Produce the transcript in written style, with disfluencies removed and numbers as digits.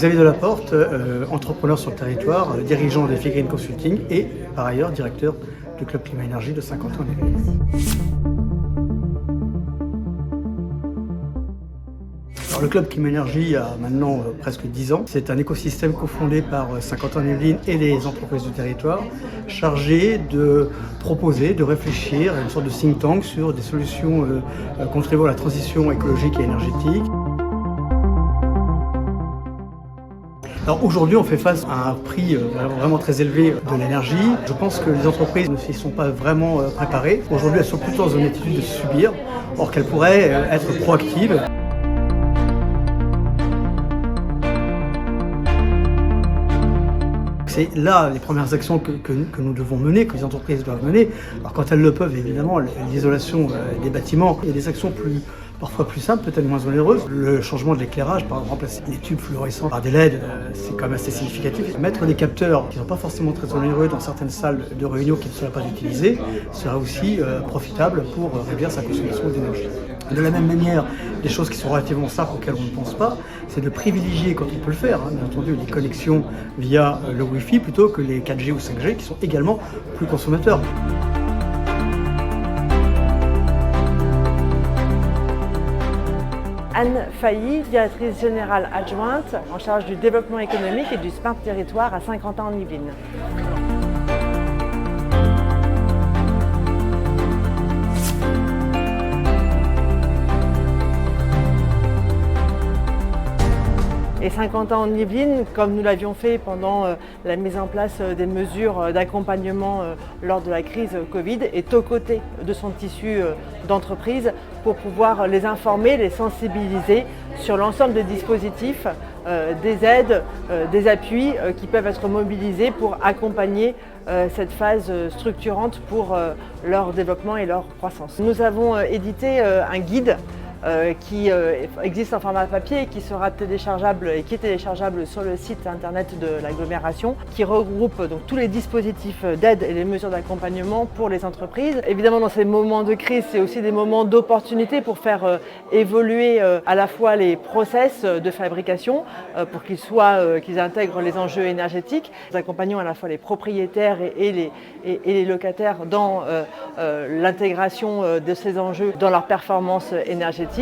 Xavier Delaporte, entrepreneur sur le territoire, dirigeant des Green Consulting et par ailleurs directeur du Club Climat Énergie de Saint-Quentin-en-Yvelines. Le Club Climat Énergie a maintenant presque 10 ans. C'est un écosystème cofondé par Saint-Quentin-en-Yvelines et les entreprises du territoire, chargé de proposer, de réfléchir à une sorte de think tank sur des solutions contribuant à la transition écologique et énergétique. Alors aujourd'hui, on fait face à un prix vraiment très élevé de l'énergie. Je pense que les entreprises ne s'y sont pas vraiment préparées. Aujourd'hui, elles sont plutôt dans une attitude de subir, or qu'elles pourraient être proactives. C'est là les premières actions que nous devons mener, que les entreprises doivent mener. Alors quand elles le peuvent, évidemment, l'isolation des bâtiments, il y a des actions parfois plus simples, peut-être moins onéreuses. Le changement de l'éclairage, par exemple, remplacer les tubes fluorescents par des LED, c'est quand même assez significatif. Mettre des capteurs qui ne sont pas forcément très onéreux dans certaines salles de réunion qui ne seraient pas utilisées sera aussi profitable pour réduire sa consommation d'énergie. De la même manière, des choses qui sont relativement simples auxquelles on ne pense pas, c'est de privilégier, quand on peut le faire, bien entendu, les connexions via le Wi-Fi plutôt que les 4G ou 5G qui sont également plus consommateurs. Anne Failly, directrice générale adjointe en charge du développement économique et du Smart Territoire à Saint-Quentin-en-Yvelines. Et Saint-Quentin-en-Yvelines, comme nous l'avions fait pendant la mise en place des mesures d'accompagnement lors de la crise Covid, est aux côtés de son tissu d'entreprise pour pouvoir les informer, les sensibiliser sur l'ensemble des dispositifs, des aides, des appuis qui peuvent être mobilisés pour accompagner cette phase structurante pour leur développement et leur croissance. Nous avons édité un guide qui existe en format papier et qui sera téléchargeable et qui est téléchargeable sur le site internet de l'agglomération, qui regroupe donc tous les dispositifs d'aide et les mesures d'accompagnement pour les entreprises. Évidemment, dans ces moments de crise, c'est aussi des moments d'opportunité pour faire évoluer à la fois les process de fabrication pour qu'ils intègrent les enjeux énergétiques. Nous accompagnons à la fois les propriétaires et les locataires dans l'intégration de ces enjeux dans leur performance énergétique.